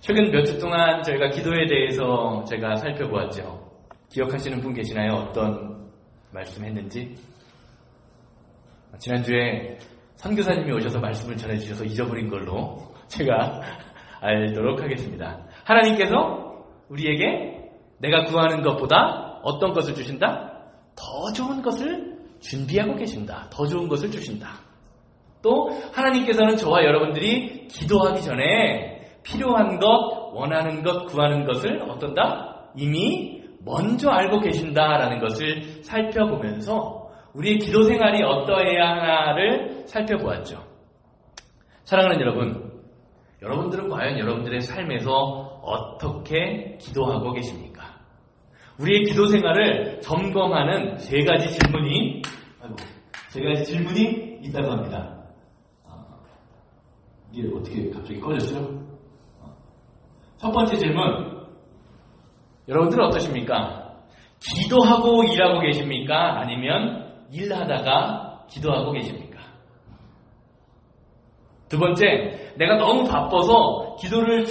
최근 몇 주 동안 저희가 기도에 대해서 제가 살펴보았죠. 기억하시는 분 계시나요? 어떤 말씀했는지? 지난주에 선교사님이 오셔서 말씀을 전해주셔서 잊어버린 걸로 제가 알도록 하겠습니다. 하나님께서 우리에게 내가 구하는 것보다 어떤 것을 주신다? 더 좋은 것을 준비하고 계신다. 더 좋은 것을 주신다. 또 하나님께서는 저와 여러분들이 기도하기 전에 필요한 것, 원하는 것, 구하는 것을 어떤다? 이미 먼저 알고 계신다라는 것을 살펴보면서 우리의 기도 생활이 어떠해야 하나를 살펴보았죠. 사랑하는 여러분, 여러분들은 과연 여러분들의 삶에서 어떻게 기도하고 계십니까? 우리의 기도 생활을 점검하는 세 가지 질문이 있다고 합니다. 이게 어떻게 갑자기 꺼졌어요? 첫 번째 질문, 여러분들은 어떠십니까? 기도하고 일하고 계십니까? 아니면 일하다가 기도하고 계십니까? 두 번째, 내가 너무 바빠서 기도가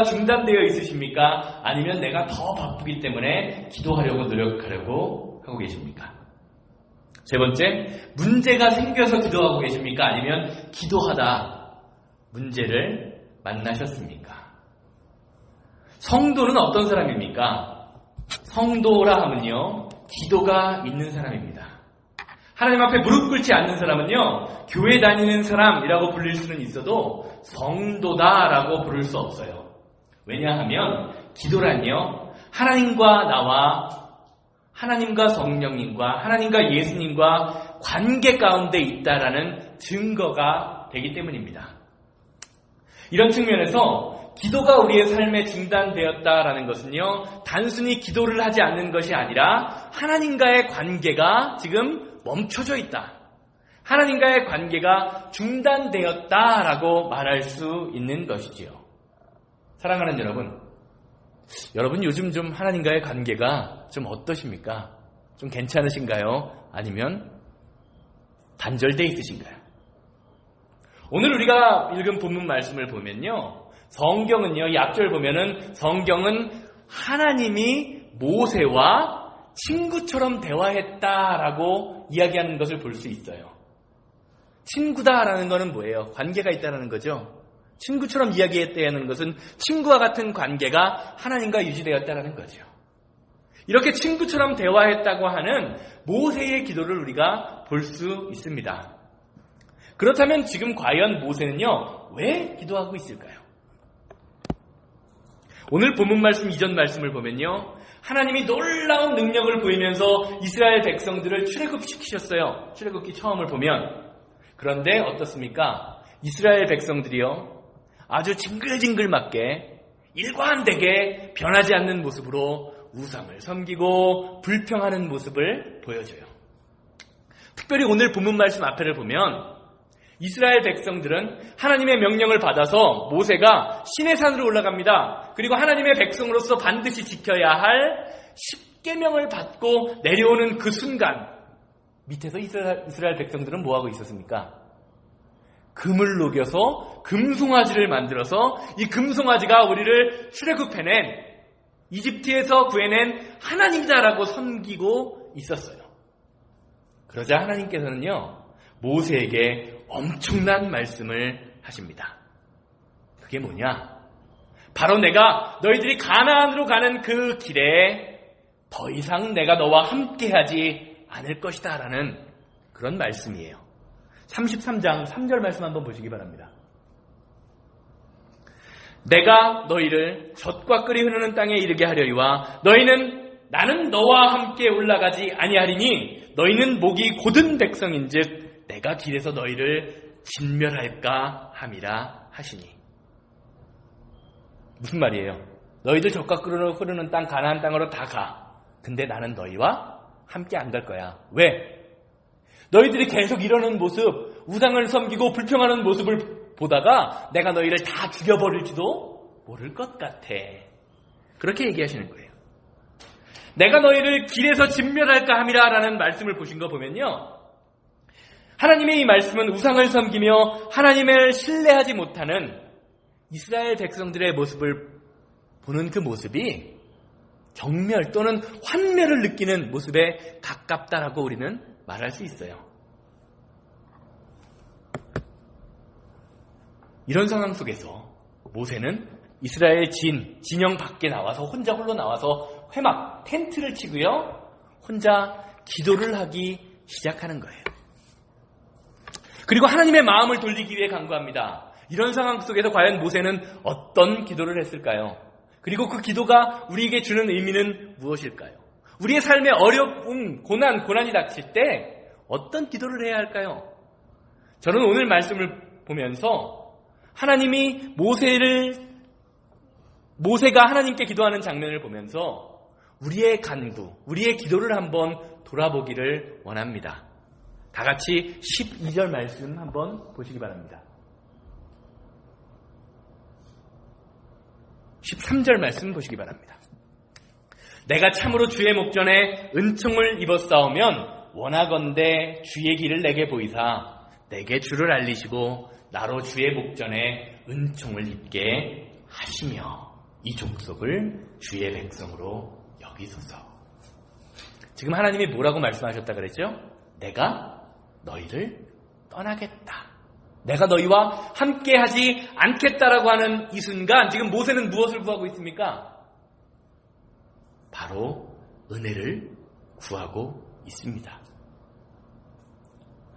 중단되어 있으십니까? 아니면 내가 더 바쁘기 때문에 기도하려고 노력하려고 하고 계십니까? 세 번째, 문제가 생겨서 기도하고 계십니까? 아니면 기도하다 문제를 만나셨습니까? 성도는 어떤 사람입니까? 성도라 하면요, 기도가 있는 사람입니다. 하나님 앞에 무릎 꿇지 않는 사람은요, 교회 다니는 사람이라고 불릴 수는 있어도 성도다라고 부를 수 없어요. 왜냐하면 기도란요, 하나님과 나와 하나님과 성령님과 하나님과 예수님과 관계 가운데 있다라는 증거가 되기 때문입니다. 이런 측면에서 기도가 우리의 삶에 중단되었다라는 것은요, 단순히 기도를 하지 않는 것이 아니라 하나님과의 관계가 지금 멈춰져 있다. 하나님과의 관계가 중단되었다라고 말할 수 있는 것이지요. 사랑하는 여러분 요즘 좀 하나님과의 관계가 좀 어떠십니까? 좀 괜찮으신가요? 아니면 단절되어 있으신가요? 오늘 우리가 읽은 본문 말씀을 보면요, 성경은요, 이 앞절 보면은 성경은 하나님이 모세와 친구처럼 대화했다라고 이야기하는 것을 볼 수 있어요. 친구다라는 것은 뭐예요? 관계가 있다는 거죠. 친구처럼 이야기했다는 것은 친구와 같은 관계가 하나님과 유지되었다는 거죠. 이렇게 친구처럼 대화했다고 하는 모세의 기도를 우리가 볼 수 있습니다. 그렇다면 지금 과연 모세는요, 왜 기도하고 있을까요? 오늘 본문 말씀 이전 말씀을 보면요, 하나님이 놀라운 능력을 보이면서 이스라엘 백성들을 출애굽시키셨어요. 출애굽기 처음을 보면. 그런데 어떻습니까? 이스라엘 백성들이요, 아주 징글징글맞게 일관되게 변하지 않는 모습으로 우상을 섬기고 불평하는 모습을 보여줘요. 특별히 오늘 본문 말씀 앞에를 보면 이스라엘 백성들은 하나님의 명령을 받아서 모세가 시내산으로 올라갑니다. 그리고 하나님의 백성으로서 반드시 지켜야 할 10계명을 받고 내려오는 그 순간, 밑에서 이스라엘 백성들은 뭐하고 있었습니까? 금을 녹여서 금송아지를 만들어서 이 금송아지가 우리를 출애굽해낸, 이집트에서 구해낸 하나님이다라고 섬기고 있었어요. 그러자 하나님께서는요, 모세에게 엄청난 말씀을 하십니다. 그게 뭐냐? 바로 내가 너희들이 가나안으로 가는 그 길에 더 이상 내가 너와 함께하지 않을 것이다 라는 그런 말씀이에요. 33장 3절 말씀 한번 보시기 바랍니다. 내가 너희를 젖과 꿀이 흐르는 땅에 이르게 하려니와 나는 너와 함께 올라가지 아니하리니 너희는 목이 곧은 백성인즉 내가 길에서 너희를 진멸할까 함이라 하시니. 무슨 말이에요? 너희들 젖과 꿀이 흐르는 땅 가나안 땅으로 다 가. 근데 나는 너희와 함께 안 갈 거야. 왜? 너희들이 계속 이러는 모습, 우상을 섬기고 불평하는 모습을 보다가 내가 너희를 다 죽여버릴지도 모를 것 같아. 그렇게 얘기하시는 거예요. 내가 너희를 길에서 진멸할까 함이라 라는 말씀을 보신 거 보면요, 하나님의 이 말씀은 우상을 섬기며 하나님을 신뢰하지 못하는 이스라엘 백성들의 모습을 보는 그 모습이 경멸 또는 환멸을 느끼는 모습에 가깝다라고 우리는 말할 수 있어요. 이런 상황 속에서 모세는 이스라엘 진영 밖에 나와서 홀로 나와서 회막, 텐트를 치고요. 혼자 기도를 하기 시작하는 거예요. 그리고 하나님의 마음을 돌리기 위해 간구합니다. 이런 상황 속에서 과연 모세는 어떤 기도를 했을까요? 그리고 그 기도가 우리에게 주는 의미는 무엇일까요? 우리의 삶에 어려움, 고난이 닥칠 때 어떤 기도를 해야 할까요? 저는 오늘 말씀을 보면서 하나님이 모세가 하나님께 기도하는 장면을 보면서 우리의 간구, 우리의 기도를 한번 돌아보기를 원합니다. 다 같이 12절 말씀 한번 보시기 바랍니다. 13절 말씀 보시기 바랍니다. 내가 참으로 주의 목전에 은총을 입었사오면 원하건대 주의 길을 내게 보이사 내게 주를 알리시고 나로 주의 목전에 은총을 입게 하시며 이 족속을 주의 백성으로 여기소서. 지금 하나님이 뭐라고 말씀하셨다 그랬죠? 내가 너희를 떠나겠다. 내가 너희와 함께하지 않겠다라고 하는 이 순간 지금 모세는 무엇을 구하고 있습니까? 바로 은혜를 구하고 있습니다.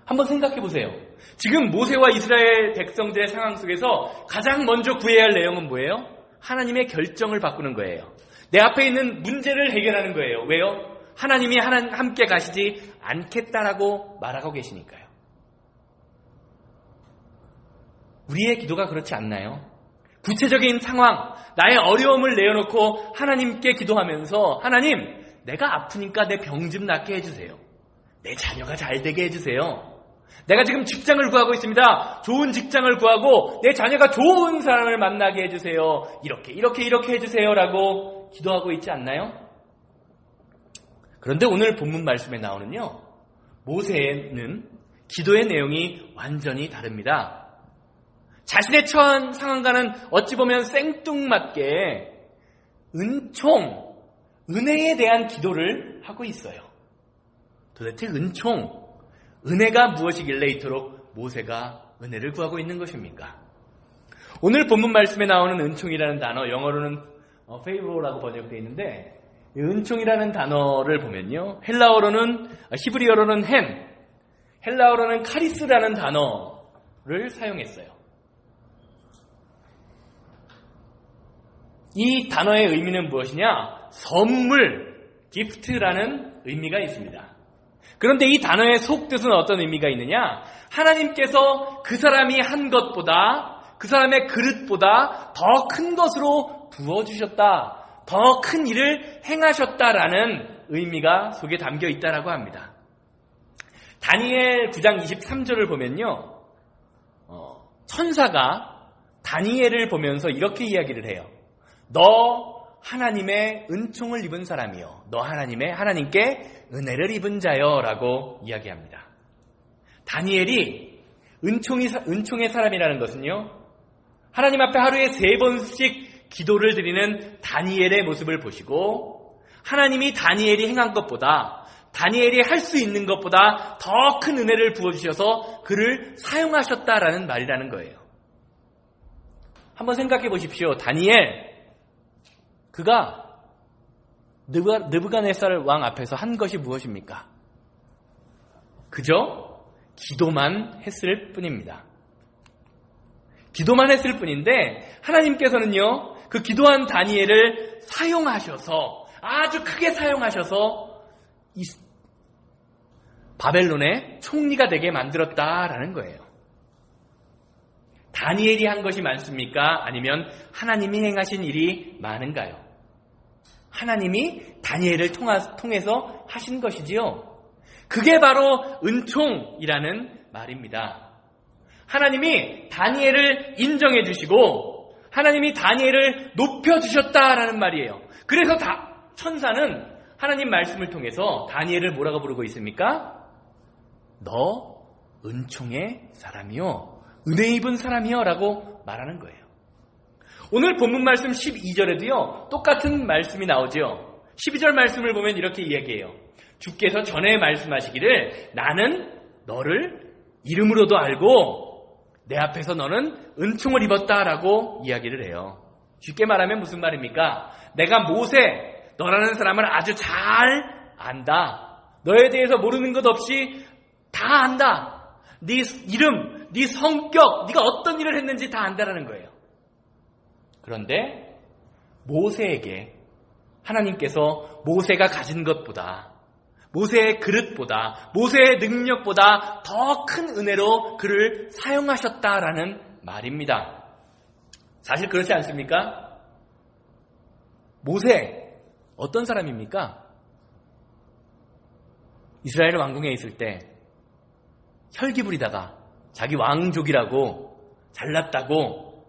한번 생각해 보세요. 지금 모세와 이스라엘 백성들의 상황 속에서 가장 먼저 구해야 할 내용은 뭐예요? 하나님의 결정을 바꾸는 거예요. 내 앞에 있는 문제를 해결하는 거예요. 왜요? 하나님이 함께 가시지 않겠다라고 말하고 계시니까요. 우리의 기도가 그렇지 않나요? 구체적인 상황, 나의 어려움을 내어놓고 하나님께 기도하면서 하나님, 내가 아프니까 내 병 좀 낫게 해주세요. 내 자녀가 잘 되게 해주세요. 내가 지금 직장을 구하고 있습니다. 좋은 직장을 구하고 내 자녀가 좋은 사람을 만나게 해주세요. 이렇게 해주세요 라고 기도하고 있지 않나요? 그런데 오늘 본문 말씀에 나오는요, 모세는 기도의 내용이 완전히 다릅니다. 자신의 처한 상황과는 어찌 보면 생뚱맞게 은혜에 대한 기도를 하고 있어요. 도대체 은혜가 무엇이길래 이토록 모세가 은혜를 구하고 있는 것입니까? 오늘 본문 말씀에 나오는 은총이라는 단어, 영어로는 favor라고 번역되어 있는데, 이 은총이라는 단어를 보면요, 히브리어로는 헬라어로는 카리스라는 단어를 사용했어요. 이 단어의 의미는 무엇이냐? 선물, 기프트라는 의미가 있습니다. 그런데 이 단어의 속뜻은 어떤 의미가 있느냐? 하나님께서 그 사람이 한 것보다, 그 사람의 그릇보다 더 큰 것으로 부어주셨다, 더 큰 일을 행하셨다라는 의미가 속에 담겨 있다라고 합니다. 다니엘 9장 23절을 보면요, 천사가 다니엘을 보면서 이렇게 이야기를 해요. 너 하나님의 은총을 입은 사람이요, 너 하나님께 은혜를 입은 자요 라고 이야기합니다. 다니엘이 은총의 사람이라는 것은요, 하나님 앞에 하루에 3번씩 기도를 드리는 다니엘의 모습을 보시고, 하나님이 다니엘이 행한 것보다, 다니엘이 할 수 있는 것보다 더 큰 은혜를 부어주셔서 그를 사용하셨다라는 말이라는 거예요. 한번 생각해 보십시오. 다니엘, 그가 느부갓네살 왕 앞에서 한 것이 무엇입니까? 그저 기도만 했을 뿐입니다. 기도만 했을 뿐인데 하나님께서는요, 그 기도한 다니엘을 사용하셔서, 아주 크게 사용하셔서 바벨론의 총리가 되게 만들었다라는 거예요. 다니엘이 한 것이 많습니까? 아니면 하나님이 행하신 일이 많은가요? 하나님이 다니엘을 통해서 하신 것이지요. 그게 바로 은총이라는 말입니다. 하나님이 다니엘을 인정해 주시고 하나님이 다니엘을 높여주셨다라는 말이에요. 그래서 천사는 하나님 말씀을 통해서 다니엘을 뭐라고 부르고 있습니까? 너 은총의 사람이요, 은혜 입은 사람이요 라고 말하는 거예요. 오늘 본문 말씀 12절에도요, 똑같은 말씀이 나오죠. 12절 말씀을 보면 이렇게 이야기해요. 주께서 전에 말씀하시기를 나는 너를 이름으로도 알고 내 앞에서 너는 은총을 입었다라고 이야기를 해요. 쉽게 말하면 무슨 말입니까? 내가 모세, 너라는 사람을 아주 잘 안다. 너에 대해서 모르는 것 없이 다 안다. 네 이름, 네 성격, 네가 어떤 일을 했는지 다 안다라는 거예요. 그런데 모세에게 하나님께서 모세가 가진 것보다, 모세의 그릇보다, 모세의 능력보다 더 큰 은혜로 그를 사용하셨다라는 말입니다. 사실 그렇지 않습니까? 모세, 어떤 사람입니까? 이스라엘 왕궁에 있을 때 혈기 부리다가 자기 왕족이라고 잘났다고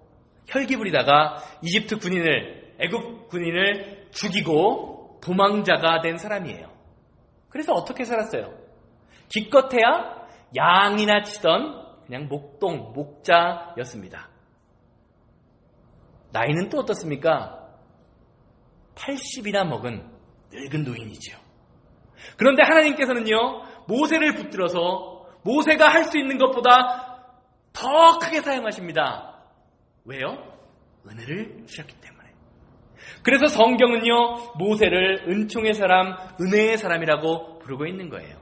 혈기 부리다가 이집트 군인을, 애굽 군인을 죽이고 도망자가 된 사람이에요. 그래서 어떻게 살았어요? 기껏해야 양이나 치던 그냥 목자였습니다. 나이는 또 어떻습니까? 80이나 먹은 늙은 노인이죠. 그런데 하나님께서는요, 모세를 붙들어서 모세가 할 수 있는 것보다 더 크게 사용하십니다. 왜요? 은혜를 주셨기 때문에. 그래서 성경은요, 모세를 은총의 사람, 은혜의 사람이라고 부르고 있는 거예요.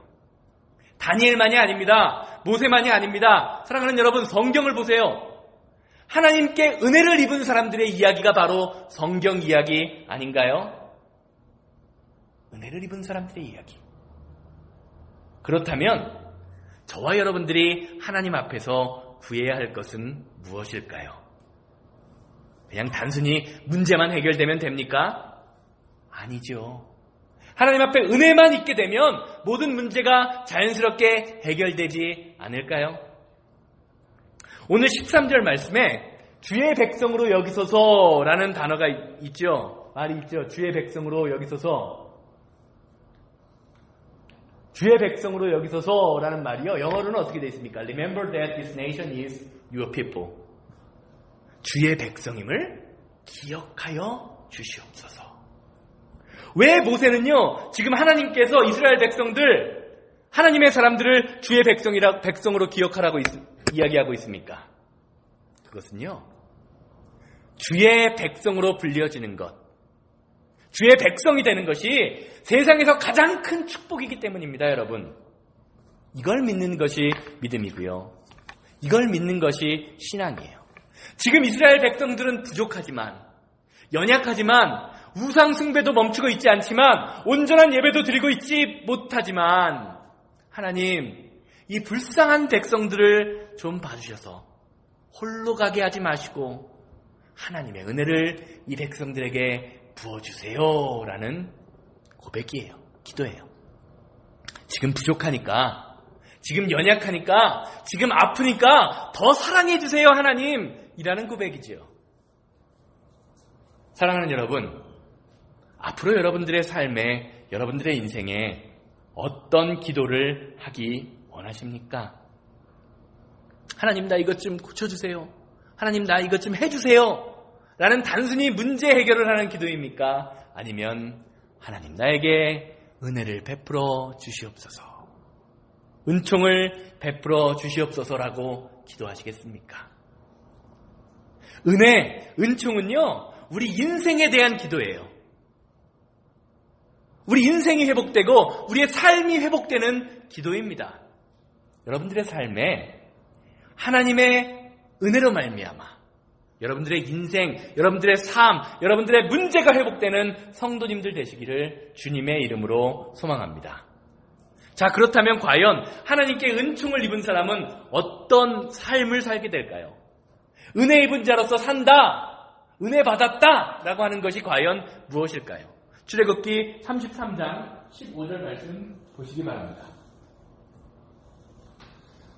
다니엘만이 아닙니다. 모세만이 아닙니다. 사랑하는 여러분, 성경을 보세요. 하나님께 은혜를 입은 사람들의 이야기가 바로 성경 이야기 아닌가요? 은혜를 입은 사람들의 이야기. 그렇다면 저와 여러분들이 하나님 앞에서 구해야 할 것은 무엇일까요? 그냥 단순히 문제만 해결되면 됩니까? 아니죠. 하나님 앞에 은혜만 있게 되면 모든 문제가 자연스럽게 해결되지 않을까요? 오늘 13절 말씀에 주의 백성으로 여기소서라는 단어가 있죠. 말이 있죠. 주의 백성으로 여기소서. 주의 백성으로 여기소서라는 말이요. 영어로는 어떻게 되어 있습니까? Remember that this nation is your people. 주의 백성임을 기억하여 주시옵소서. 왜 모세는요, 지금 하나님께서 이스라엘 백성들, 하나님의 사람들을 주의 백성으로 기억하라고 이야기하고 있습니까? 그것은요, 주의 백성으로 불려지는 것, 주의 백성이 되는 것이 세상에서 가장 큰 축복이기 때문입니다, 여러분. 이걸 믿는 것이 믿음이고요. 이걸 믿는 것이 신앙이에요. 지금 이스라엘 백성들은 부족하지만, 연약하지만, 우상 숭배도 멈추고 있지 않지만, 온전한 예배도 드리고 있지 못하지만, 하나님, 이 불쌍한 백성들을 좀 봐주셔서 홀로 가게 하지 마시고 하나님의 은혜를 이 백성들에게 부어주세요 라는 고백이에요. 기도예요. 지금 부족하니까, 지금 연약하니까, 지금 아프니까 더 사랑해 주세요 하나님, 이라는 고백이지요. 사랑하는 여러분, 앞으로 여러분들의 삶에, 여러분들의 인생에 어떤 기도를 하기 원하십니까? 하나님, 나 이것 좀 고쳐주세요. 하나님, 나 이것 좀 해주세요. 라는 단순히 문제 해결을 하는 기도입니까? 아니면 하나님, 나에게 은혜를 베풀어 주시옵소서, 은총을 베풀어 주시옵소서라고 기도하시겠습니까? 은혜, 은총은요, 우리 인생에 대한 기도예요. 우리 인생이 회복되고 우리의 삶이 회복되는 기도입니다. 여러분들의 삶에 하나님의 은혜로 말미암아 여러분들의 인생, 여러분들의 삶, 여러분들의 문제가 회복되는 성도님들 되시기를 주님의 이름으로 소망합니다. 자, 그렇다면 과연 하나님께 은총을 입은 사람은 어떤 삶을 살게 될까요? 은혜 입은 자로서 산다, 은혜 받았다 라고 하는 것이 과연 무엇일까요? 출애굽기 33장 15절 말씀 보시기 바랍니다.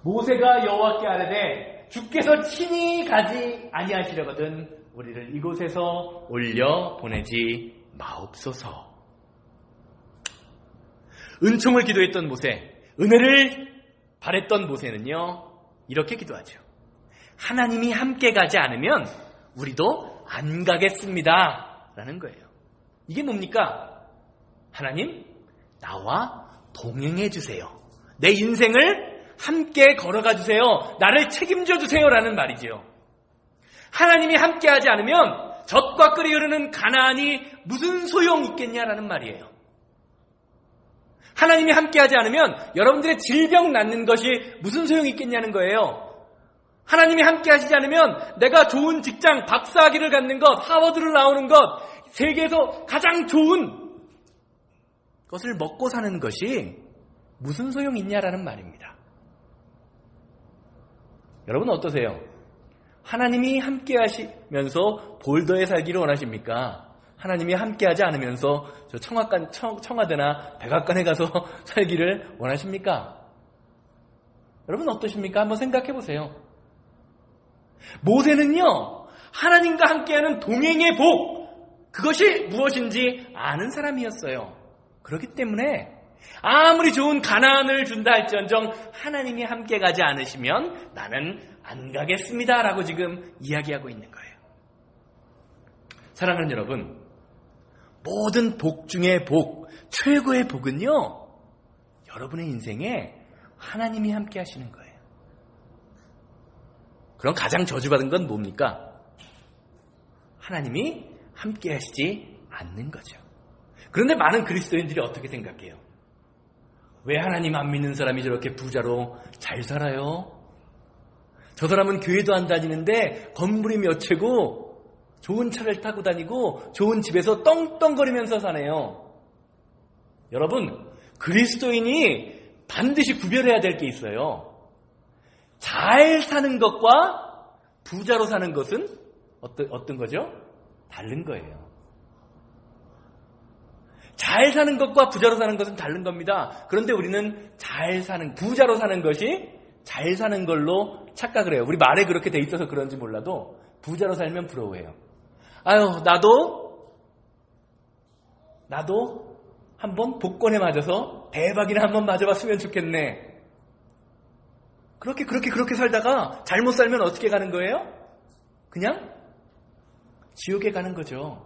모세가 여호와께 아뢰되 주께서 친히 가지 아니하시려거든 우리를 이곳에서 올려 보내지 마옵소서. 은총을 기도했던 모세, 은혜를 바랬던 모세는요, 이렇게 기도하죠. 하나님이 함께 가지 않으면 우리도 안 가겠습니다 라는 거예요. 이게 뭡니까? 하나님, 나와 동행해 주세요. 내 인생을 함께 걸어가 주세요. 나를 책임져 주세요 라는 말이지요. 하나님이 함께하지 않으면 젖과 끓이 흐르는 가나안이 무슨 소용이 있겠냐라는 말이에요. 하나님이 함께하지 않으면 여러분들의 질병 낫는 것이 무슨 소용이 있겠냐는 거예요. 하나님이 함께하시지 않으면 내가 좋은 직장, 박사학위를 갖는 것, 하버드를 나오는 것, 세계에서 가장 좋은 것을 먹고 사는 것이 무슨 소용이 있냐라는 말입니다. 여러분 어떠세요? 하나님이 함께하시면서 볼더에 살기를 원하십니까? 하나님이 함께하지 않으면서 저 청와대나 백악관에 가서 살기를 원하십니까? 여러분 어떠십니까? 한번 생각해 보세요. 모세는요, 하나님과 함께하는 동행의 복, 그것이 무엇인지 아는 사람이었어요. 그렇기 때문에 아무리 좋은 가나안을 준다 할지언정 하나님이 함께 가지 않으시면 나는 안 가겠습니다 라고 지금 이야기하고 있는 거예요. 사랑하는 여러분, 모든 복 중의 복, 최고의 복은요, 여러분의 인생에 하나님이 함께 하시는 거예요. 그럼 가장 저주받은 건 뭡니까? 하나님이 함께 하시지 않는 거죠. 그런데 많은 그리스도인들이 어떻게 생각해요? 왜 하나님 안 믿는 사람이 저렇게 부자로 잘 살아요? 저 사람은 교회도 안 다니는데 건물이 몇 채고 좋은 차를 타고 다니고 좋은 집에서 떵떵거리면서 사네요. 여러분, 그리스도인이 반드시 구별해야 될 게 있어요. 잘 사는 것과 부자로 사는 것은 어떤 거죠? 다른 거예요. 잘 사는 것과 부자로 사는 것은 다른 겁니다. 그런데 우리는 부자로 사는 것이 잘 사는 걸로 착각을 해요. 우리 말에 그렇게 돼 있어서 그런지 몰라도 부자로 살면 부러워해요. 아유, 나도 한번 복권에 맞아서 대박이나 한번 맞아봤으면 좋겠네. 그렇게 살다가 잘못 살면 어떻게 가는 거예요? 그냥 지옥에 가는 거죠.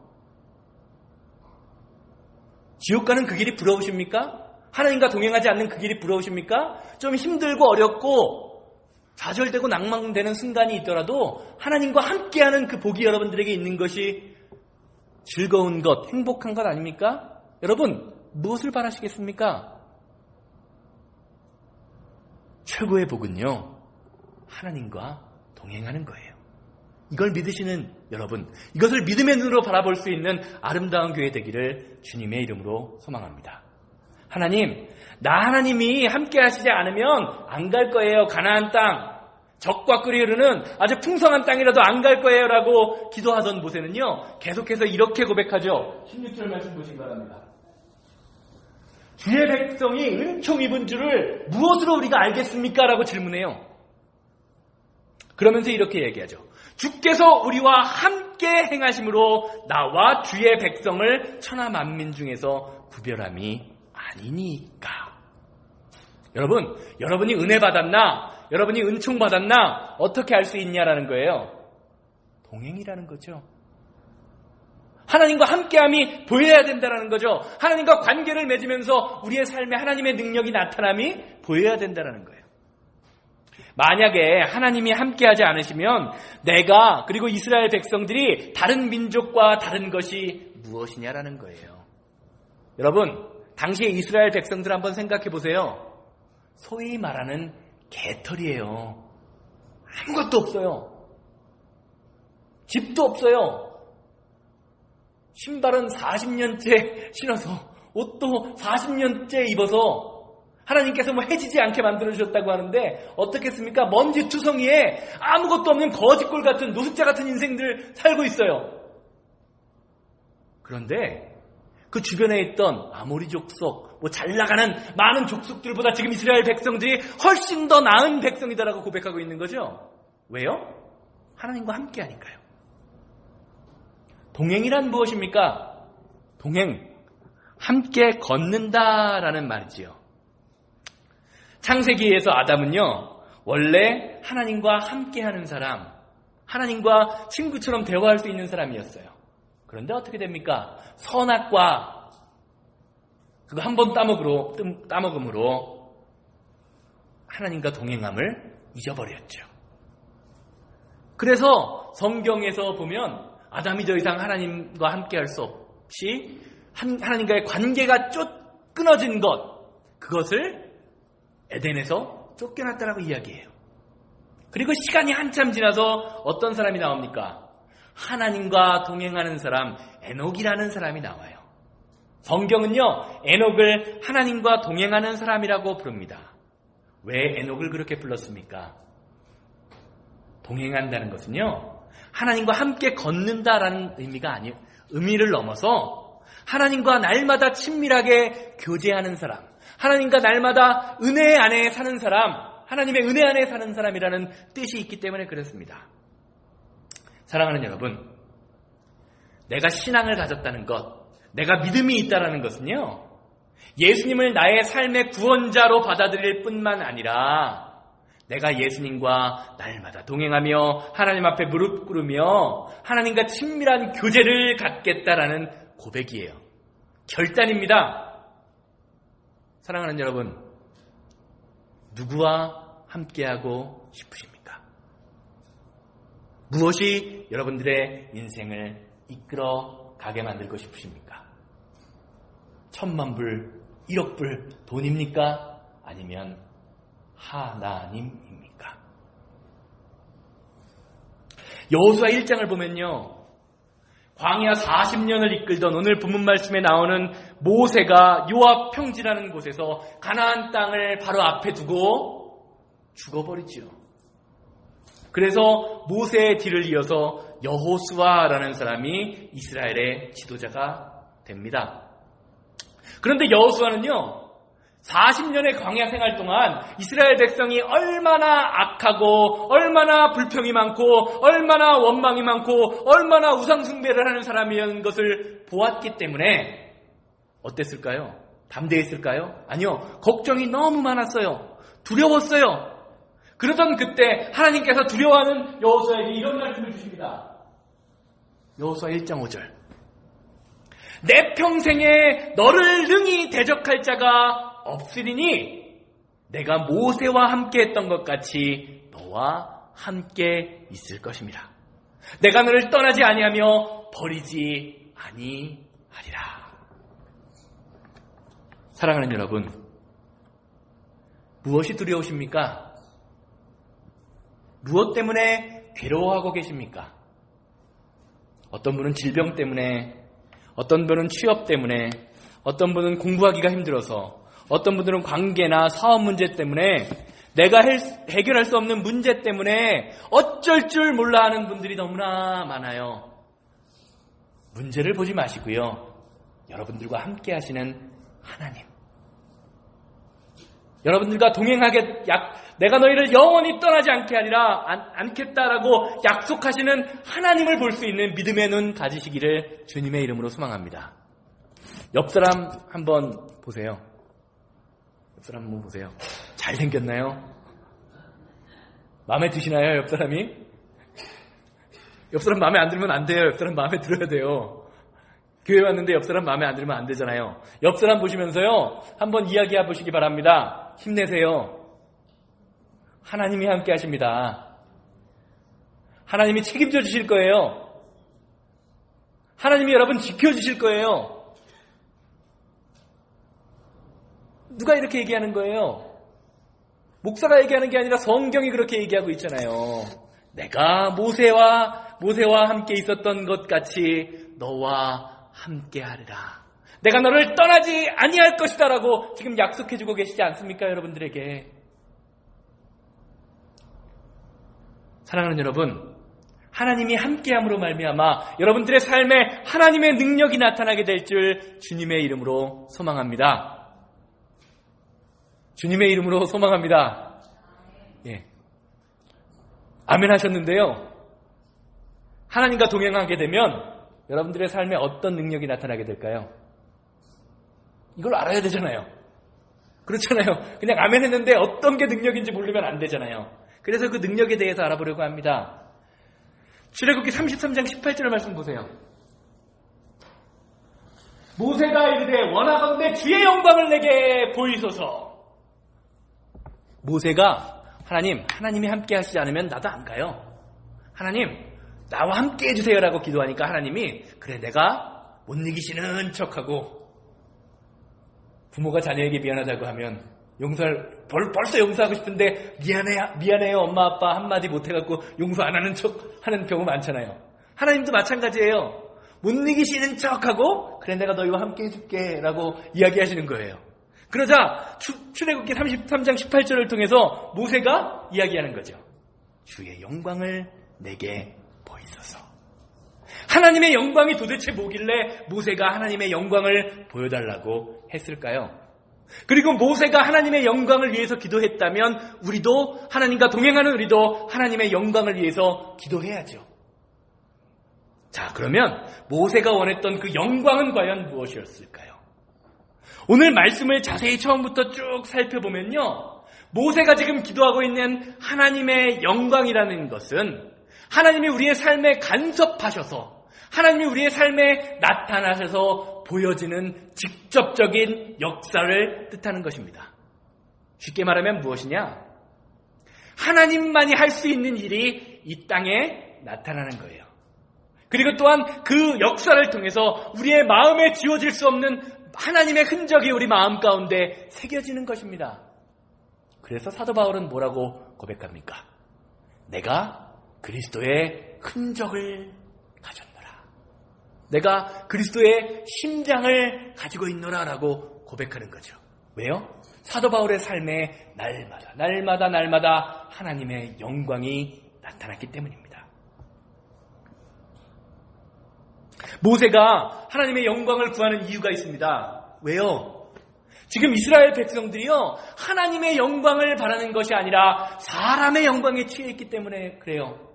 지옥 가는 그 길이 부러우십니까? 하나님과 동행하지 않는 그 길이 부러우십니까? 좀 힘들고 어렵고 좌절되고 낭망되는 순간이 있더라도 하나님과 함께하는 그 복이 여러분들에게 있는 것이 즐거운 것, 행복한 것 아닙니까? 여러분, 무엇을 바라시겠습니까? 최고의 복은요, 하나님과 동행하는 거예요. 이걸 믿으시는 여러분, 이것을 믿음의 눈으로 바라볼 수 있는 아름다운 교회 되기를 주님의 이름으로 소망합니다. 하나님이 함께 하시지 않으면 안 갈 거예요. 가나안 땅, 젖과 꿀이 흐르는 아주 풍성한 땅이라도 안 갈 거예요 라고 기도하던 모세는요, 계속해서 이렇게 고백하죠. 16절 말씀 보시기 바랍니다. 주의 백성이 은총 입은 줄을 무엇으로 우리가 알겠습니까? 라고 질문해요. 그러면서 이렇게 얘기하죠. 주께서 우리와 함께 행하심으로 나와 주의 백성을 천하 만민 중에서 구별함이 아니니까. 여러분, 여러분이 은혜 받았나? 여러분이 은총 받았나? 어떻게 알 수 있냐라는 거예요. 동행이라는 거죠. 하나님과 함께함이 보여야 된다는 거죠. 하나님과 관계를 맺으면서 우리의 삶에 하나님의 능력이 나타남이 보여야 된다는 거예요. 만약에 하나님이 함께하지 않으시면 내가 그리고 이스라엘 백성들이 다른 민족과 다른 것이 무엇이냐라는 거예요. 여러분, 당시에 이스라엘 백성들 한번 생각해 보세요. 소위 말하는 개털이에요. 아무것도 없어요. 집도 없어요. 신발은 40년째 신어서, 옷도 40년째 입어서 하나님께서 해지지 않게 만들어주셨다고 하는데 어떻겠습니까? 먼지 투성이에 아무것도 없는 거지꼴 같은 노숙자 같은 인생들 살고 있어요. 그런데 그 주변에 있던 아모리 족속, 잘 나가는 많은 족속들보다 지금 이스라엘 백성들이 훨씬 더 나은 백성이다라고 고백하고 있는 거죠. 왜요? 하나님과 함께 하니까요. 동행이란 무엇입니까? 동행, 함께 걷는다라는 말이지요. 창세기에서 아담은요, 원래 하나님과 함께하는 사람, 하나님과 친구처럼 대화할 수 있는 사람이었어요. 그런데 어떻게 됩니까? 선악과 그거 한 번 따먹음으로 하나님과 동행함을 잊어버렸죠. 그래서 성경에서 보면 아담이 더 이상 하나님과 함께할 수 없이 하나님과의 관계가 끊어진 그것을 에덴에서 쫓겨났다라고 이야기해요. 그리고 시간이 한참 지나서 어떤 사람이 나옵니까? 하나님과 동행하는 사람, 에녹이라는 사람이 나와요. 성경은요, 에녹을 하나님과 동행하는 사람이라고 부릅니다. 왜 에녹을 그렇게 불렀습니까? 동행한다는 것은요, 하나님과 함께 걷는다라는 의미를 넘어서 하나님과 날마다 친밀하게 교제하는 사람, 하나님과 날마다 은혜 안에 사는 사람, 하나님의 은혜 안에 사는 사람이라는 뜻이 있기 때문에 그렇습니다. 사랑하는 여러분, 내가 신앙을 가졌다는 것, 내가 믿음이 있다는 것은요, 예수님을 나의 삶의 구원자로 받아들일 뿐만 아니라 내가 예수님과 날마다 동행하며 하나님 앞에 무릎 꿇으며 하나님과 친밀한 교제를 갖겠다라는 고백이에요. 결단입니다. 사랑하는 여러분, 누구와 함께하고 싶으십니까? 무엇이 여러분들의 인생을 이끌어 가게 만들고 싶으십니까? 1,000만 불, 1억 불 돈입니까? 아니면 하나님입니까? 여호수아 1장을 보면요, 광야 40년을 이끌던 오늘 본문 말씀에 나오는 모세가 요압 평지라는 곳에서 가나안 땅을 바로 앞에 두고 죽어버리죠. 그래서 모세의 뒤를 이어서 여호수아라는 사람이 이스라엘의 지도자가 됩니다. 그런데 여호수아는요, 40년의 광야 생활 동안 이스라엘 백성이 얼마나 악하고 얼마나 불평이 많고 얼마나 원망이 많고 얼마나 우상숭배를 하는 사람이라는 것을 보았기 때문에 어땠을까요? 담대했을까요? 아니요. 걱정이 너무 많았어요. 두려웠어요. 그러던 그때 하나님께서 두려워하는 여호수아에게 이런 말씀을 주십니다. 여호수아 1장 5절. 내 평생에 너를 능히 대적할 자가 없으리니 내가 모세와 함께 했던 것 같이 너와 함께 있을 것입니다. 내가 너를 떠나지 아니하며 버리지 아니하리라. 사랑하는 여러분, 무엇이 두려우십니까? 무엇 때문에 괴로워하고 계십니까? 어떤 분은 질병 때문에, 어떤 분은 취업 때문에, 어떤 분은 공부하기가 힘들어서, 어떤 분들은 관계나 사업 문제 때문에, 내가 해결할 수 없는 문제 때문에 어쩔 줄 몰라 하는 분들이 너무나 많아요. 문제를 보지 마시고요, 여러분들과 함께 하시는 하나님, 여러분들과 동행하게 내가 너희를 영원히 떠나지 않겠다라고 약속하시는 하나님을 볼 수 있는 믿음의 눈 가지시기를 주님의 이름으로 소망합니다. 옆 사람 한번 보세요. 옆 사람 한번 보세요. 잘생겼나요? 마음에 드시나요, 옆 사람이? 옆 사람 마음에 안 들면 안 돼요. 옆 사람 마음에 들어야 돼요. 교회 왔는데 옆 사람 마음에 안 들면 안 되잖아요. 옆 사람 보시면서요, 한번 이야기해 보시기 바랍니다. 힘내세요. 하나님이 함께 하십니다. 하나님이 책임져 주실 거예요. 하나님이 여러분 지켜주실 거예요. 누가 이렇게 얘기하는 거예요? 목사가 얘기하는 게 아니라 성경이 그렇게 얘기하고 있잖아요. 내가 모세와 함께 있었던 것 같이 너와 함께 하리라. 내가 너를 떠나지 아니할 것이다 라고 지금 약속해주고 계시지 않습니까, 여러분들에게? 사랑하는 여러분, 하나님이 함께함으로 말미암아 여러분들의 삶에 하나님의 능력이 나타나게 될 줄 주님의 이름으로 소망합니다. 주님의 이름으로 소망합니다. 예. 아멘 하셨는데요, 하나님과 동행하게 되면 여러분들의 삶에 어떤 능력이 나타나게 될까요? 이걸 알아야 되잖아요. 그렇잖아요. 그냥 아멘 했는데 어떤 게 능력인지 모르면 안 되잖아요. 그래서 그 능력에 대해서 알아보려고 합니다. 출애굽기 33장 18절의 말씀 보세요. 모세가 이르되 원하건대 주의 영광을 내게 보이소서. 모세가 하나님이 함께 하시지 않으면 나도 안 가요. 하나님, 나와 함께 해주세요라고 기도하니까 하나님이 그래 내가 못 이기시는 척하고 부모가 자녀에게 미안하다고 하면 벌써 용서하고 싶은데 미안해요 엄마 아빠 한마디 못해갖고 용서 안 하는 척 하는 경우 많잖아요. 하나님도 마찬가지예요. 못 이기시는 척하고 그래 내가 너희와 함께 해줄게 라고 이야기하시는 거예요. 그러자 출애굽기 33장 18절을 통해서 모세가 이야기하는 거죠. 주의 영광을 내게 보이소서. 하나님의 영광이 도대체 뭐길래 모세가 하나님의 영광을 보여달라고 했을까요? 그리고 모세가 하나님의 영광을 위해서 기도했다면 우리도 하나님과 동행하는 우리도 하나님의 영광을 위해서 기도해야죠. 자, 그러면 모세가 원했던 그 영광은 과연 무엇이었을까요? 오늘 말씀을 자세히 처음부터 쭉 살펴보면요, 모세가 지금 기도하고 있는 하나님의 영광이라는 것은 하나님이 우리의 삶에 간섭하셔서 하나님이 우리의 삶에 나타나셔서 보여지는 직접적인 역사를 뜻하는 것입니다. 쉽게 말하면 무엇이냐? 하나님만이 할 수 있는 일이 이 땅에 나타나는 거예요. 그리고 또한 그 역사를 통해서 우리의 마음에 지워질 수 없는 하나님의 흔적이 우리 마음 가운데 새겨지는 것입니다. 그래서 사도 바울은 뭐라고 고백합니까? 내가 그리스도의 흔적을 가졌노라. 내가 그리스도의 심장을 가지고 있노라 라고 고백하는 거죠. 왜요? 사도 바울의 삶에 날마다 하나님의 영광이 나타났기 때문입니다. 모세가 하나님의 영광을 구하는 이유가 있습니다. 왜요? 지금 이스라엘 백성들이요, 하나님의 영광을 바라는 것이 아니라 사람의 영광에 취해 있기 때문에 그래요.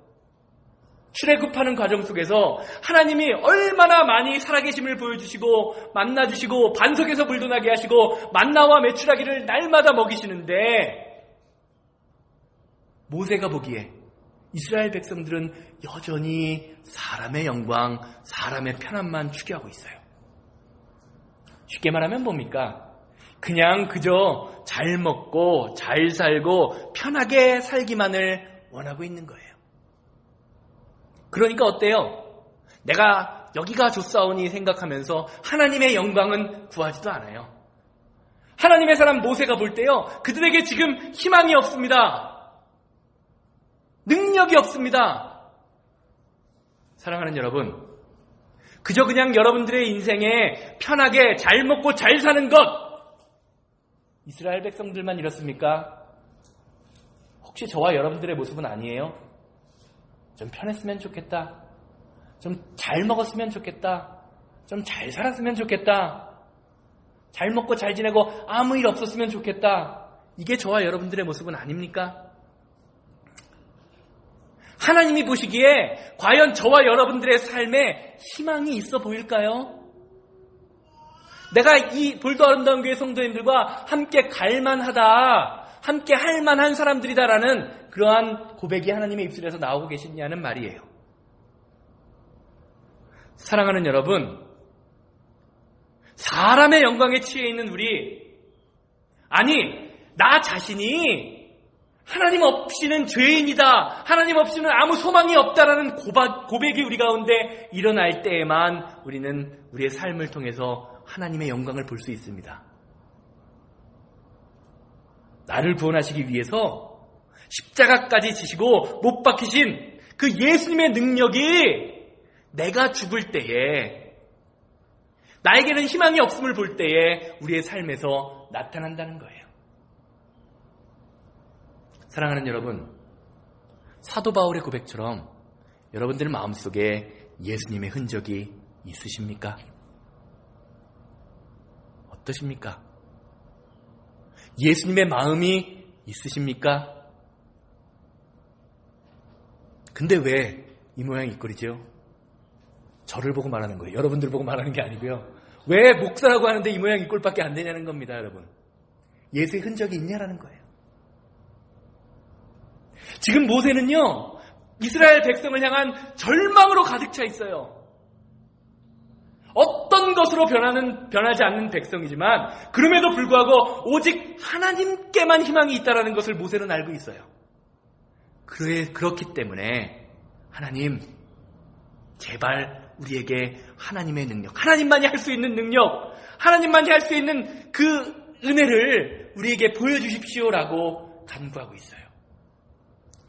출애굽하는 과정 속에서 하나님이 얼마나 많이 살아계심을 보여주시고 만나주시고 반석에서 물도 나게 하시고 만나와 메추라기를 날마다 먹이시는데 모세가 보기에 이스라엘 백성들은 여전히 사람의 영광, 사람의 편안만 추구하고 있어요. 쉽게 말하면 뭡니까? 그냥 그저 잘 먹고 잘 살고 편하게 살기만을 원하고 있는 거예요. 그러니까 어때요? 내가 여기가 좋사오니 생각하면서 하나님의 영광은 구하지도 않아요. 하나님의 사람 모세가 볼 때요, 그들에게 지금 희망이 없습니다. 능력이 없습니다. 사랑하는 여러분, 그저 그냥 여러분들의 인생에 편하게 잘 먹고 잘 사는 것, 이스라엘 백성들만 이렇습니까? 혹시 저와 여러분들의 모습은 아니에요? 좀 편했으면 좋겠다. 좀 잘 먹었으면 좋겠다. 좀 잘 살았으면 좋겠다. 잘 먹고 잘 지내고 아무 일 없었으면 좋겠다. 이게 저와 여러분들의 모습은 아닙니까? 하나님이 보시기에 과연 저와 여러분들의 삶에 희망이 있어 보일까요? 내가 이 볼도 아름다운 교회 성도님들과 함께 갈만하다, 함께 할만한 사람들이다라는 그러한 고백이 하나님의 입술에서 나오고 계시냐는 말이에요. 사랑하는 여러분, 사람의 영광에 취해 있는 우리, 아니 나 자신이 하나님 없이는 죄인이다, 하나님 없이는 아무 소망이 없다라는 고백이 우리 가운데 일어날 때에만 우리는 우리의 삶을 통해서 하나님의 영광을 볼 수 있습니다. 나를 구원하시기 위해서 십자가까지 지시고 못 박히신 그 예수님의 능력이 내가 죽을 때에, 나에게는 희망이 없음을 볼 때에 우리의 삶에서 나타난다는 거예요. 사랑하는 여러분, 사도 바울의 고백처럼 여러분들 마음속에 예수님의 흔적이 있으십니까? 어떠십니까? 예수님의 마음이 있으십니까? 근데 왜 이 모양 이 꼴이죠? 저를 보고 말하는 거예요. 여러분들 보고 말하는 게 아니고요. 왜 목사라고 하는데 이 모양 이 꼴밖에 안 되냐는 겁니다, 여러분. 예수의 흔적이 있냐라는 거예요. 지금 모세는요, 이스라엘 백성을 향한 절망으로 가득 차 있어요. 어떤 것으로 변하지 않는 백성이지만 그럼에도 불구하고 오직 하나님께만 희망이 있다는 것을 모세는 알고 있어요. 그렇기 때문에 하나님, 제발 우리에게 하나님의 능력, 하나님만이 할 수 있는 능력, 하나님만이 할 수 있는 그 은혜를 우리에게 보여주십시오라고 간구하고 있어요.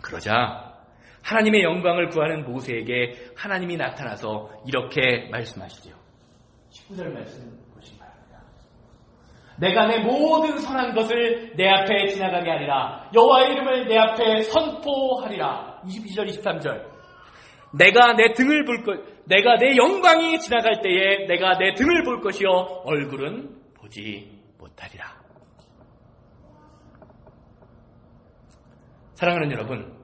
그러자 하나님의 영광을 구하는 모세에게 하나님이 나타나서 이렇게 말씀하시죠. 19절 말씀 보시기 바랍니다. 내가 내 모든 선한 것을 내 앞에 지나가게 하리라. 여호와의 이름을 내 앞에 선포하리라. 22절 23절. 내가 내 영광이 지나갈 때에 내가 내 등을 볼 것이요 얼굴은 보지 못하리라. 사랑하는 여러분,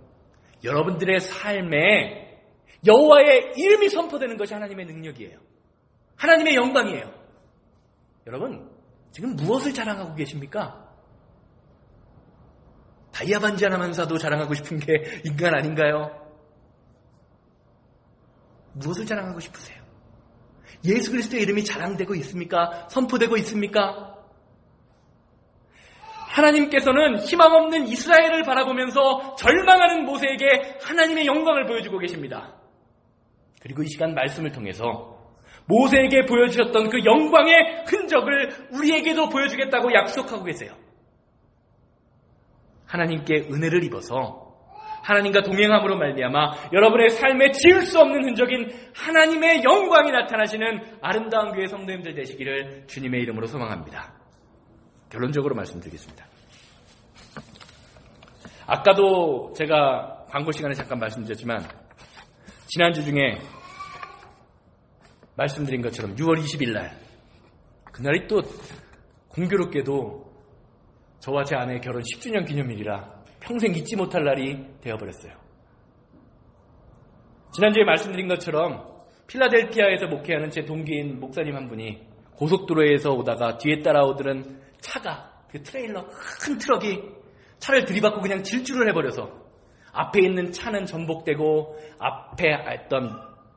여러분들의 삶에 여호와의 이름이 선포되는 것이 하나님의 능력이에요. 하나님의 영광이에요. 여러분, 지금 무엇을 자랑하고 계십니까? 다이아 반지 하나만 사도 자랑하고 싶은 게 인간 아닌가요? 무엇을 자랑하고 싶으세요? 예수 그리스도의 이름이 자랑되고 있습니까? 선포되고 있습니까? 하나님께서는 희망 없는 이스라엘을 바라보면서 절망하는 모세에게 하나님의 영광을 보여주고 계십니다. 그리고 이 시간 말씀을 통해서 모세에게 보여주셨던 그 영광의 흔적을 우리에게도 보여주겠다고 약속하고 계세요. 하나님께 은혜를 입어서 하나님과 동행함으로 말미암아 여러분의 삶에 지울 수 없는 흔적인 하나님의 영광이 나타나시는 아름다운 교회 성도님들 되시기를 주님의 이름으로 소망합니다. 결론적으로 말씀드리겠습니다. 아까도 제가 광고 시간에 잠깐 말씀드렸지만 지난주 중에 말씀드린 것처럼 6월 20일 날 그날이 또 공교롭게도 저와 제 아내의 결혼 10주년 기념일이라 평생 잊지 못할 날이 되어버렸어요. 지난주에 말씀드린 것처럼 필라델피아에서 목회하는 제 동기인 목사님 한 분이 고속도로에서 오다가 뒤에 따라오던 차가, 그 트레일러 큰 트럭이 차를 들이받고 그냥 질주를 해버려서 앞에 있는 차는 전복되고 앞에 있던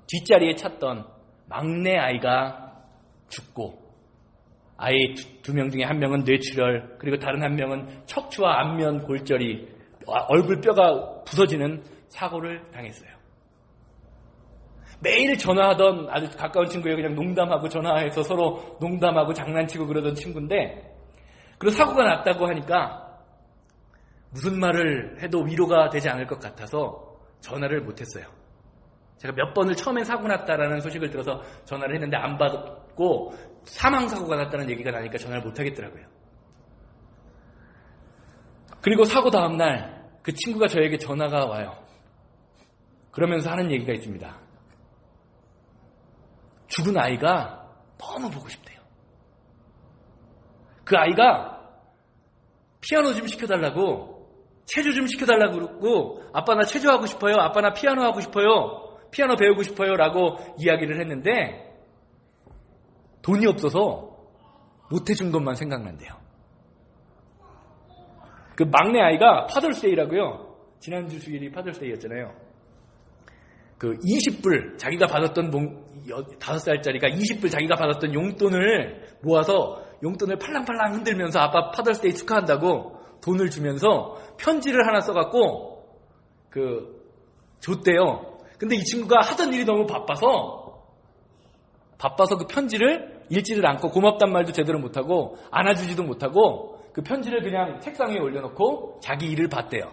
뒷자리에 찼던 막내 아이가 죽고 아이 두 명 중에 한 명은 뇌출혈, 그리고 다른 한 명은 척추와 안면 골절이 얼굴 뼈가 부서지는 사고를 당했어요. 매일 전화하던 아주 가까운 친구예요. 그냥 농담하고 전화해서 서로 농담하고 장난치고 그러던 친구인데 그리고 사고가 났다고 하니까 무슨 말을 해도 위로가 되지 않을 것 같아서 전화를 못했어요. 제가 몇 번을 처음엔 사고 났다라는 소식을 들어서 전화를 했는데 안 받고 사망사고가 났다는 얘기가 나니까 전화를 못하겠더라고요. 그리고 사고 다음날 그 친구가 저에게 전화가 와요. 그러면서 하는 얘기가 있습니다. 죽은 아이가 너무 보고 싶대요. 그 아이가 피아노 좀 시켜달라고, 체조 좀 시켜달라고 그러고, 아빠 나 체조하고 싶어요, 아빠 나 피아노 하고 싶어요, 피아노 배우고 싶어요 라고 이야기를 했는데 돈이 없어서 못해준 것만 생각난대요. 그 막내 아이가 파더스데이라고요. 지난주 주일이 파더스데이였잖아요. 그 20불 자기가 받았던 5살짜리가 20불 자기가 받았던 용돈을 모아서 용돈을 팔랑팔랑 흔들면서 아빠 파더스데이 축하한다고 돈을 주면서 편지를 하나 써갖고 줬대요. 근데 이 친구가 하던 일이 너무 바빠서 그 편지를 읽지를 않고 고맙단 말도 제대로 못하고 안아주지도 못하고 그 편지를 그냥 책상 위에 올려놓고 자기 일을 봤대요.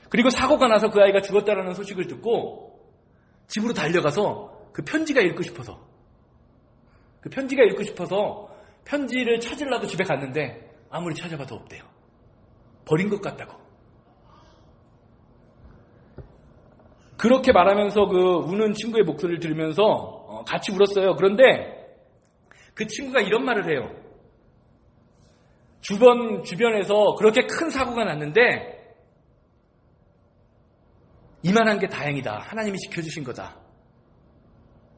그리고 사고가 나서 그 아이가 죽었다라는 소식을 듣고 집으로 달려가서 그 편지가 읽고 싶어서 편지를 찾으려고 집에 갔는데 아무리 찾아봐도 없대요. 버린 것 같다고. 그렇게 말하면서 그 우는 친구의 목소리를 들으면서 같이 울었어요. 그런데 그 친구가 이런 말을 해요. 주변에서 그렇게 큰 사고가 났는데 이만한 게 다행이다. 하나님이 지켜주신 거다.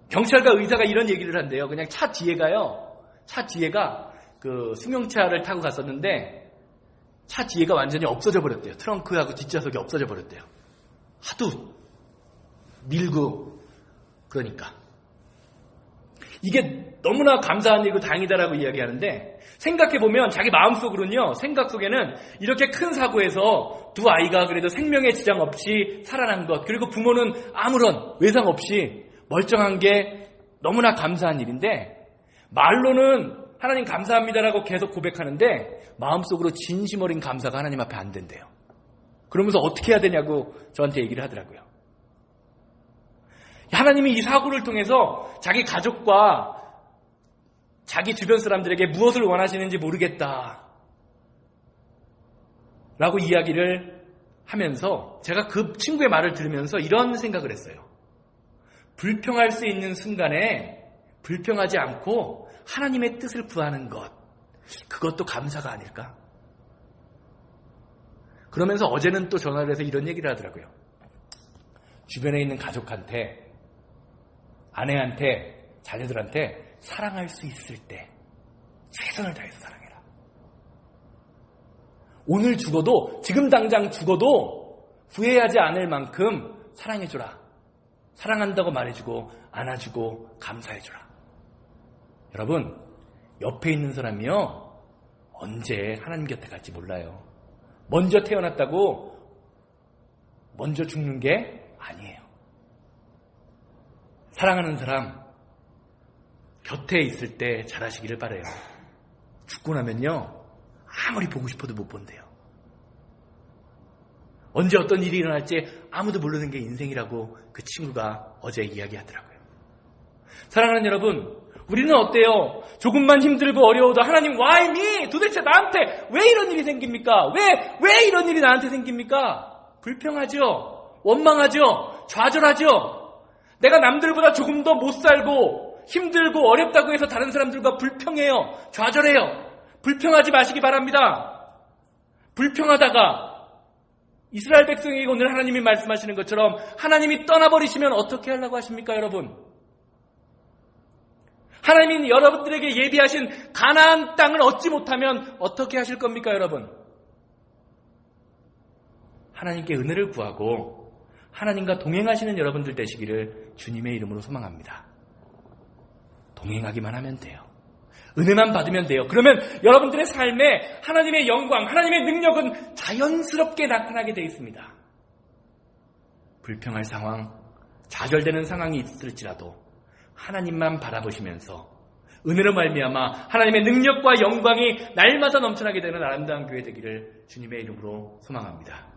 경찰과 의사가 이런 얘기를 한대요. 그냥 차 뒤에가 그 승용차를 타고 갔었는데 차 뒤에가 완전히 없어져 버렸대요. 트렁크하고 뒷좌석이 없어져 버렸대요. 하도 밀고 그러니까. 이게 너무나 감사한 일이고 다행이다라고 이야기하는데 생각해보면 자기 마음속으로는요. 생각 속에는 이렇게 큰 사고에서 두 아이가 그래도 생명에 지장 없이 살아난 것 그리고 부모는 아무런 외상 없이 멀쩡한 게 너무나 감사한 일인데 말로는 하나님 감사합니다라고 계속 고백하는데 마음속으로 진심 어린 감사가 하나님 앞에 안 된대요. 그러면서 어떻게 해야 되냐고 저한테 얘기를 하더라고요. 하나님이 이 사고를 통해서 자기 가족과 자기 주변 사람들에게 무엇을 원하시는지 모르겠다 라고 이야기를 하면서 제가 그 친구의 말을 들으면서 이런 생각을 했어요. 불평할 수 있는 순간에 불평하지 않고 하나님의 뜻을 구하는 것, 그것도 감사가 아닐까? 그러면서 어제는 또 전화를 해서 이런 얘기를 하더라고요. 주변에 있는 가족한테, 아내한테, 자녀들한테 사랑할 수 있을 때 최선을 다해서 사랑해라. 오늘 죽어도, 지금 당장 죽어도 후회하지 않을 만큼 사랑해줘라. 사랑한다고 말해주고 안아주고 감사해줘라. 여러분, 옆에 있는 사람이요 언제 하나님 곁에 갈지 몰라요. 먼저 태어났다고 먼저 죽는 게 아니에요. 사랑하는 사람 곁에 있을 때 잘하시기를 바라요. 죽고 나면요 아무리 보고 싶어도 못 본대요. 언제 어떤 일이 일어날지 아무도 모르는 게 인생이라고 그 친구가 어제 이야기하더라고요. 사랑하는 여러분, 우리는 어때요? 조금만 힘들고 어려워도 하나님 why me? 도대체 나한테 왜 이런 일이 생깁니까? 왜 이런 일이 나한테 생깁니까? 불평하죠. 원망하죠. 좌절하죠. 내가 남들보다 조금 더 못 살고 힘들고 어렵다고 해서 다른 사람들과 불평해요. 좌절해요. 불평하지 마시기 바랍니다. 불평하다가 이스라엘 백성에게 오늘 하나님이 말씀하시는 것처럼 하나님이 떠나버리시면 어떻게 하려고 하십니까, 여러분? 하나님이 여러분들에게 예비하신 가나안 땅을 얻지 못하면 어떻게 하실 겁니까, 여러분? 하나님께 은혜를 구하고 하나님과 동행하시는 여러분들 되시기를 주님의 이름으로 소망합니다. 동행하기만 하면 돼요. 은혜만 받으면 돼요. 그러면 여러분들의 삶에 하나님의 영광, 하나님의 능력은 자연스럽게 나타나게 되어 있습니다. 불평할 상황, 좌절되는 상황이 있을지라도 하나님만 바라보시면서 은혜로 말미암아 하나님의 능력과 영광이 날마다 넘쳐나게 되는 아름다운 교회 되기를 주님의 이름으로 소망합니다.